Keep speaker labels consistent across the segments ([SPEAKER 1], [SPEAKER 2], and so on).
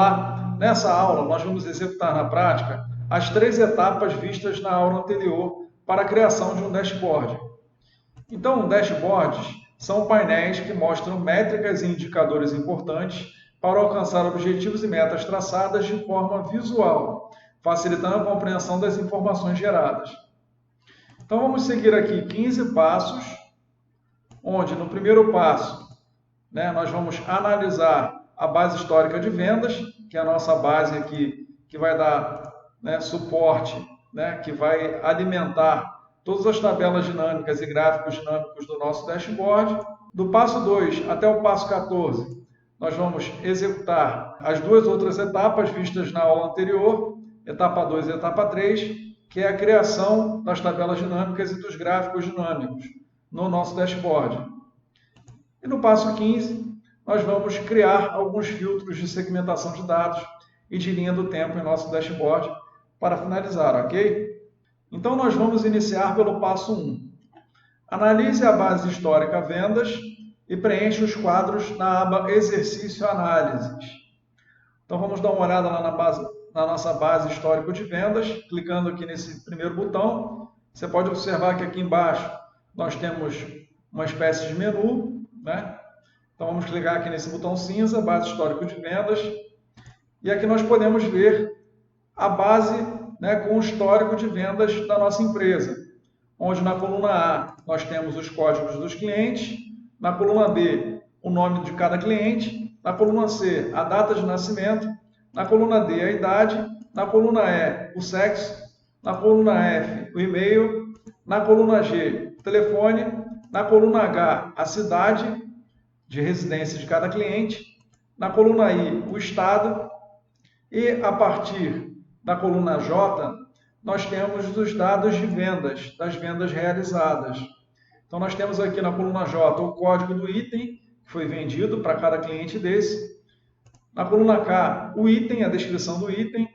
[SPEAKER 1] Olá! Nessa aula, nós vamos executar na prática as 3 etapas vistas na aula anterior para a criação de um dashboard. Então, dashboards são painéis que mostram métricas e indicadores importantes para alcançar objetivos e metas traçadas de forma visual, facilitando a compreensão das informações geradas. Então, vamos seguir aqui 15 passos, onde no primeiro passo, nós vamos analisar a base histórica de vendas, que é a nossa base aqui, que vai dar suporte, que vai alimentar todas as tabelas dinâmicas e gráficos dinâmicos do nosso dashboard. Do passo 2 até o passo 14, nós vamos executar as 2 outras etapas vistas na aula anterior, etapa 2 e etapa 3, que é a criação das tabelas dinâmicas e dos gráficos dinâmicos no nosso dashboard. E no passo 15, nós vamos criar alguns filtros de segmentação de dados e de linha do tempo em nosso dashboard para finalizar, ok? Então, nós vamos iniciar pelo passo 1. Analise a base histórica vendas e preencha os quadros na aba Exercício Análises. Então, vamos dar uma olhada lá na nossa base histórico de vendas, clicando aqui nesse primeiro botão. Você pode observar que aqui embaixo nós temos uma espécie de menu, Então, vamos clicar aqui nesse botão cinza, base histórico de vendas, e aqui nós podemos ver a base com o histórico de vendas da nossa empresa, onde na coluna A nós temos os códigos dos clientes, na coluna B o nome de cada cliente, na coluna C a data de nascimento, na coluna D a idade, na coluna E o sexo, na coluna F o e-mail, na coluna G o telefone, na coluna H a cidade de residência de cada cliente, na coluna I, o estado, e a partir da coluna J, nós temos os dados de vendas, das vendas realizadas. Então, nós temos aqui na coluna J o código do item que foi vendido para cada cliente desse, na coluna K, o item, a descrição do item,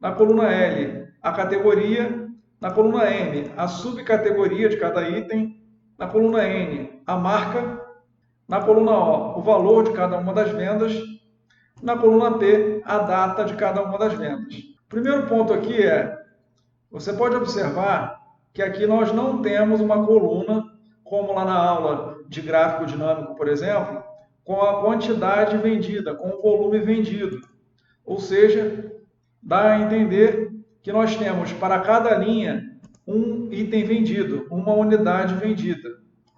[SPEAKER 1] na coluna L, a categoria, na coluna M, a subcategoria de cada item, na coluna N, a marca, na coluna O, o valor de cada uma das vendas. Na coluna P, a data de cada uma das vendas. O primeiro ponto aqui você pode observar que aqui nós não temos uma coluna, como lá na aula de gráfico dinâmico, por exemplo, com a quantidade vendida, com o volume vendido. Ou seja, dá a entender que nós temos para cada linha um item vendido, uma unidade vendida,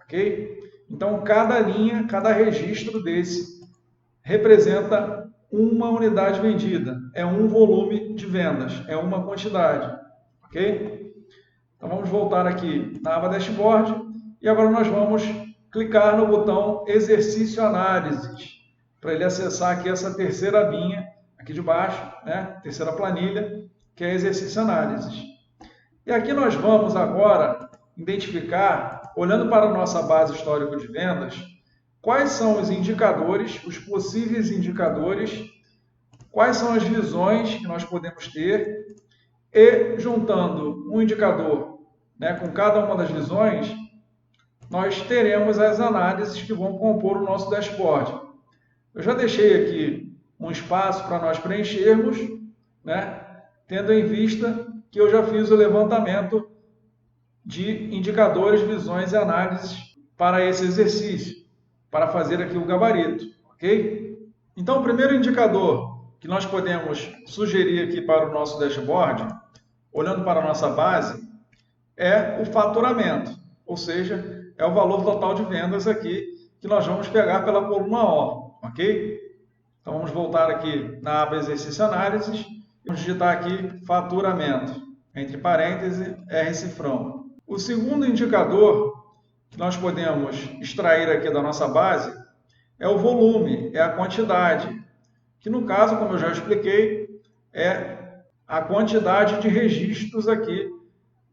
[SPEAKER 1] ok? Então, cada linha, cada registro desse representa uma unidade vendida, é um volume de vendas, é uma quantidade, ok? Então, vamos voltar aqui na aba Dashboard e agora nós vamos clicar no botão Exercício Análises, para ele acessar aqui essa terceira abinha, aqui de baixo, terceira planilha, que é Exercício Análises. E aqui nós vamos agora identificar, olhando para a nossa base histórico de vendas, quais são os indicadores, os possíveis indicadores, quais são as visões que nós podemos ter, e juntando um indicador com cada uma das visões, nós teremos as análises que vão compor o nosso dashboard. Eu já deixei aqui um espaço para nós preenchermos, tendo em vista que eu já fiz o levantamento de indicadores, visões e análises para esse exercício, para fazer aqui o gabarito, ok? Então, o primeiro indicador que nós podemos sugerir aqui para o nosso dashboard, olhando para a nossa base, é o faturamento, ou seja, é o valor total de vendas aqui que nós vamos pegar pela coluna O, ok? Então, vamos voltar aqui na aba Exercício Análises e vamos digitar aqui faturamento, entre parênteses, R cifrão. O segundo indicador que nós podemos extrair aqui da nossa base é o volume, é a quantidade, que no caso, como eu já expliquei, é a quantidade de registros aqui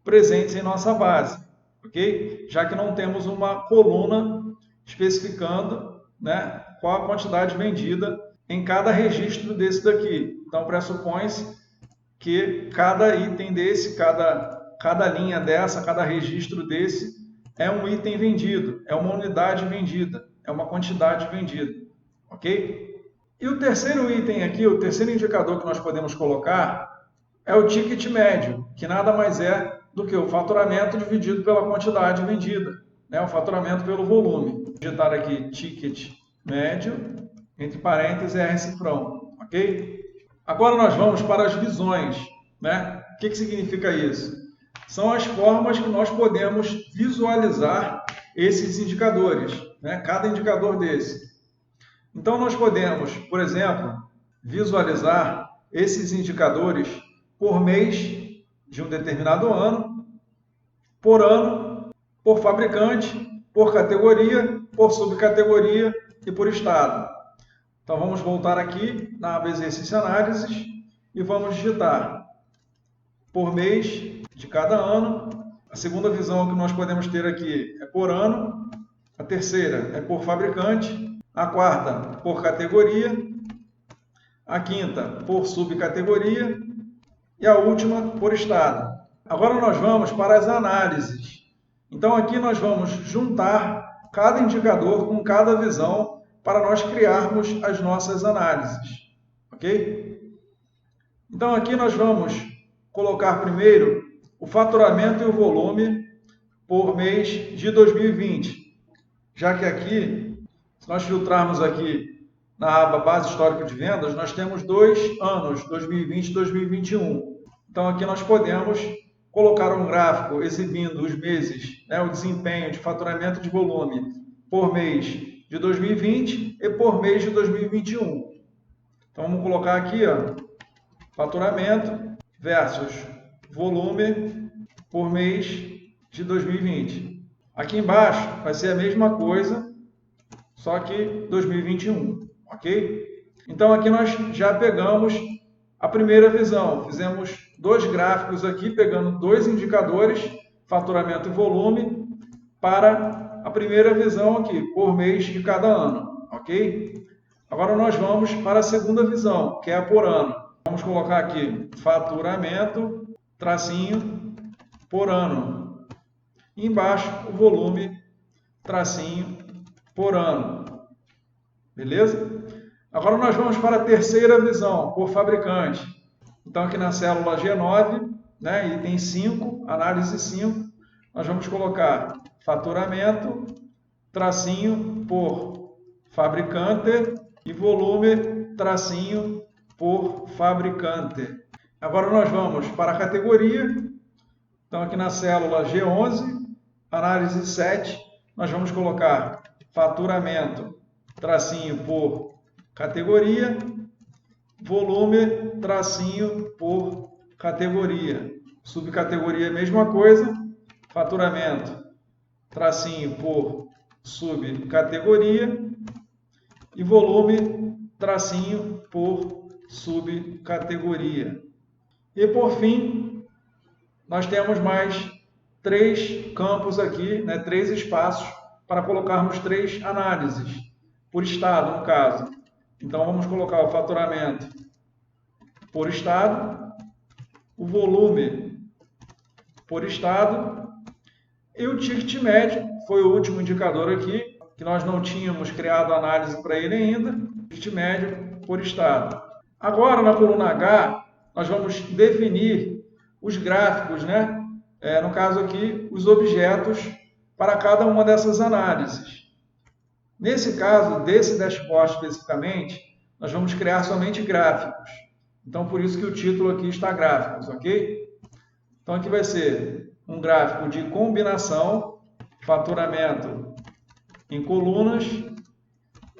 [SPEAKER 1] presentes em nossa base, ok? Já que não temos uma coluna especificando qual a quantidade vendida em cada registro desse daqui. Então, pressupõe-se que cada item desse, cada linha dessa, cada registro desse é um item vendido, é uma unidade vendida, é uma quantidade vendida, ok? E o terceiro item aqui, o terceiro indicador que nós podemos colocar é o ticket médio, que nada mais é do que o faturamento dividido pela quantidade vendida, né? O faturamento pelo volume. Vou digitar aqui ticket médio, entre parênteses, R cifrão, ok? Agora nós vamos para as visões, né? O que significa isso? São as formas que nós podemos visualizar esses indicadores, né? Cada indicador desse. Então nós podemos, por exemplo, visualizar esses indicadores por mês de um determinado ano, por fabricante, por categoria, por subcategoria e por estado. Então vamos voltar aqui na aba Exercício Análises e vamos digitar por mês de cada ano. A segunda visão que nós podemos ter aqui é por ano, a terceira é por fabricante, a quarta por categoria, a quinta por subcategoria e a última por estado. Agora nós vamos para as análises. Então aqui nós vamos juntar cada indicador com cada visão para nós criarmos as nossas análises, ok? Então aqui nós vamos colocar primeiro o faturamento e o volume por mês de 2020, já que aqui, se nós filtrarmos aqui na aba Base Histórica de Vendas, nós temos 2 anos, 2020 e 2021. Então aqui nós podemos colocar um gráfico exibindo os meses, né, o desempenho de faturamento de volume por mês de 2020 e por mês de 2021. Então vamos colocar aqui, ó, faturamento versus volume por mês de 2020. Aqui embaixo vai ser a mesma coisa, só que 2021, ok? Então aqui nós já pegamos a primeira visão, fizemos 2 gráficos aqui, pegando 2 indicadores, faturamento e volume, para a primeira visão aqui, por mês de cada ano, ok? Agora nós vamos para a segunda visão, que é a por ano. Vamos colocar aqui faturamento, tracinho, por ano. E embaixo o volume, tracinho, por ano. Beleza? Agora nós vamos para a terceira visão, por fabricante. Então aqui na célula G9, né, item 5, análise 5, nós vamos colocar faturamento, tracinho, por fabricante e volume, tracinho, por fabricante. Agora nós vamos para a categoria. Então aqui na célula G11, análise 7, nós vamos colocar faturamento, tracinho, por categoria, volume, tracinho, por categoria. Subcategoria, mesma coisa, faturamento, tracinho, por subcategoria e volume, tracinho, por subcategoria. E por fim, nós temos mais 3 campos aqui, né, 3 espaços para colocarmos 3 análises, por estado, no caso. Então, vamos colocar o faturamento por estado, o volume por estado e o ticket médio, foi o último indicador aqui, que nós não tínhamos criado análise para ele ainda, ticket médio por estado. Agora, na coluna H, nós vamos definir os gráficos, né? No caso aqui, os objetos para cada uma dessas análises. Nesse caso, desse dashboard especificamente, nós vamos criar somente gráficos. Então, por isso que o título aqui está gráficos, ok? Então, aqui vai ser um gráfico de combinação, faturamento em colunas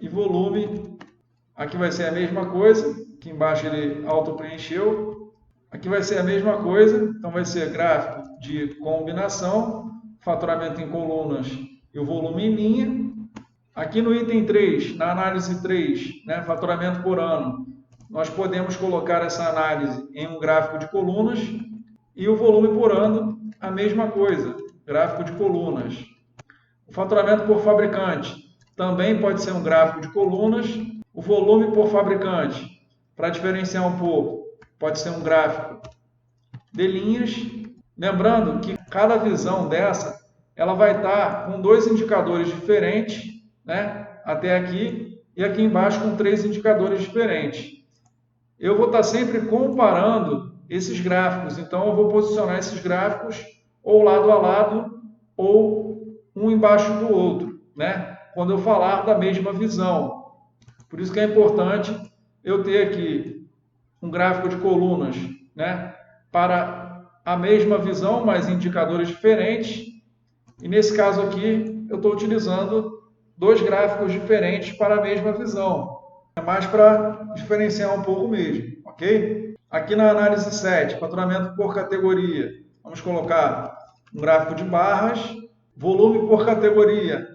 [SPEAKER 1] e volume. Aqui vai ser a mesma coisa, aqui embaixo ele auto-preencheu. Aqui vai ser a mesma coisa, então vai ser gráfico de combinação, faturamento em colunas e o volume em linha. Aqui no item 3, na análise 3, né, faturamento por ano, nós podemos colocar essa análise em um gráfico de colunas e o volume por ano, a mesma coisa, gráfico de colunas. O faturamento por fabricante também pode ser um gráfico de colunas. O volume por fabricante, para diferenciar um pouco, pode ser um gráfico de linhas. Lembrando que cada visão dessa, ela vai estar com 2 indicadores diferentes, né, até aqui, e aqui embaixo com 3 indicadores diferentes. Eu vou estar sempre comparando esses gráficos, então eu vou posicionar esses gráficos ou lado a lado ou um embaixo do outro, né? Quando eu falar da mesma visão. Por isso que é importante eu ter aqui um gráfico de colunas, né? Para a mesma visão, mas indicadores diferentes. E nesse caso aqui, eu estou utilizando 2 gráficos diferentes para a mesma visão. É mais para diferenciar um pouco mesmo, ok? Aqui na análise 7, faturamento por categoria, vamos colocar um gráfico de barras, volume por categoria,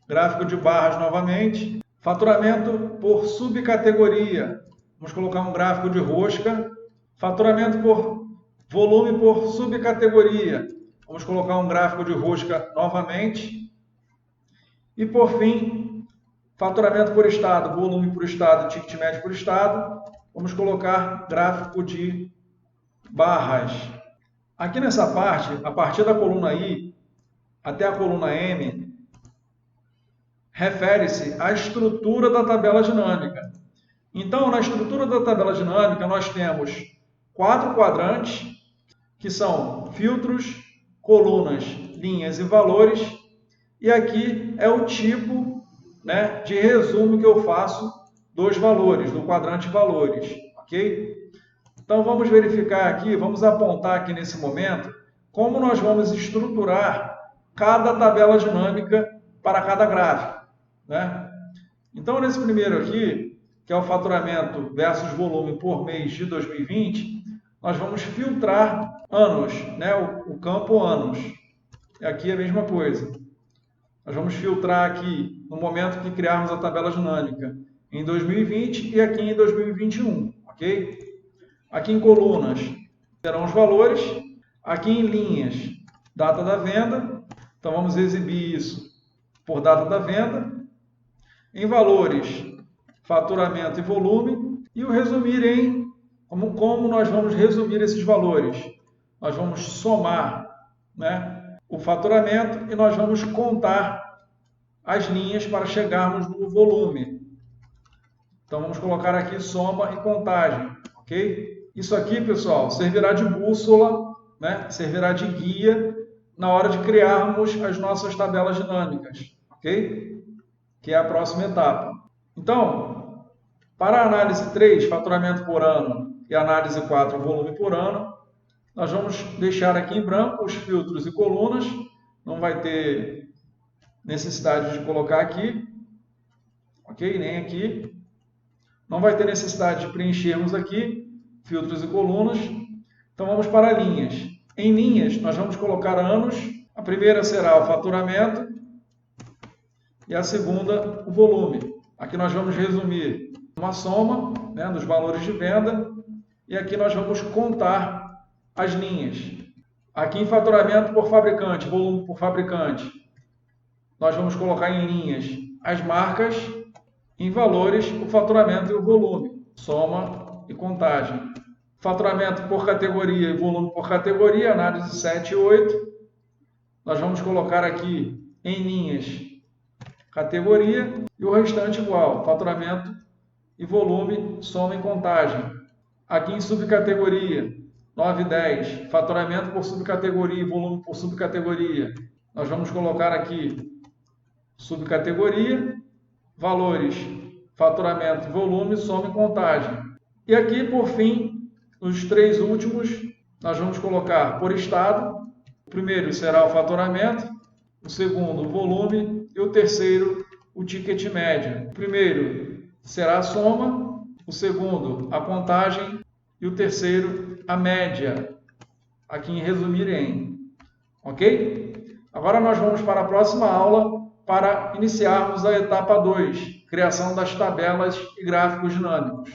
[SPEAKER 1] gráfico de barras novamente, faturamento por subcategoria, vamos colocar um gráfico de rosca, faturamento por volume por subcategoria, vamos colocar um gráfico de rosca novamente, e por fim, faturamento por estado, volume por estado, ticket médio por estado. Vamos colocar gráfico de barras. Aqui nessa parte, a partir da coluna I até a coluna M, refere-se à estrutura da tabela dinâmica. Então, na estrutura da tabela dinâmica, nós temos 4 quadrantes, que são filtros, colunas, linhas e valores. E aqui é o tipo, né, de resumo que eu faço dos valores, do quadrante valores, ok? Então vamos verificar aqui, vamos apontar aqui nesse momento, como nós vamos estruturar cada tabela dinâmica para cada gráfico, né? Então nesse primeiro aqui, que é o faturamento versus volume por mês de 2020, nós vamos filtrar anos, né, o campo anos. E aqui é a mesma coisa. Nós vamos filtrar aqui no momento que criarmos a tabela dinâmica em 2020 e aqui em 2021, ok? Aqui em colunas terão os valores, aqui em linhas, data da venda, então vamos exibir isso por data da venda, em valores, faturamento e volume, e o resumir em como nós vamos resumir esses valores. Nós vamos somar, né, o faturamento e nós vamos contar as linhas para chegarmos no volume. Então vamos colocar aqui soma e contagem, ok? Isso aqui, pessoal, servirá de bússola, né? Servirá de guia na hora de criarmos as nossas tabelas dinâmicas, ok? Que é a próxima etapa. Então, para a análise 3, faturamento por ano, e a análise 4, volume por ano, nós vamos deixar aqui em branco os filtros e colunas, não vai ter necessidade de colocar aqui, ok? Nem aqui. Não vai ter necessidade de preenchermos aqui filtros e colunas. Então vamos para linhas. Em linhas, nós vamos colocar anos. A primeira será o faturamento e a segunda o volume. Aqui nós vamos resumir uma soma, né, dos valores de venda e aqui nós vamos contar as linhas. Aqui em faturamento por fabricante, volume por fabricante, nós vamos colocar em linhas as marcas, em valores o faturamento e o volume, soma e contagem. Faturamento por categoria e volume por categoria, análise 7 e 8. Nós vamos colocar aqui em linhas categoria e o restante igual, faturamento e volume, soma e contagem. Aqui em subcategoria, 9 e 10, faturamento por subcategoria e volume por subcategoria. Nós vamos colocar aqui subcategoria, valores, faturamento, volume, soma e contagem. E aqui, por fim, os 3 últimos, nós vamos colocar por estado. O primeiro será o faturamento, o segundo o volume e o terceiro o ticket médio. O primeiro será a soma, o segundo a contagem e o terceiro a média, aqui em resumir em, ok? Agora nós vamos para a próxima aula para iniciarmos a etapa 2, criação das tabelas e gráficos dinâmicos.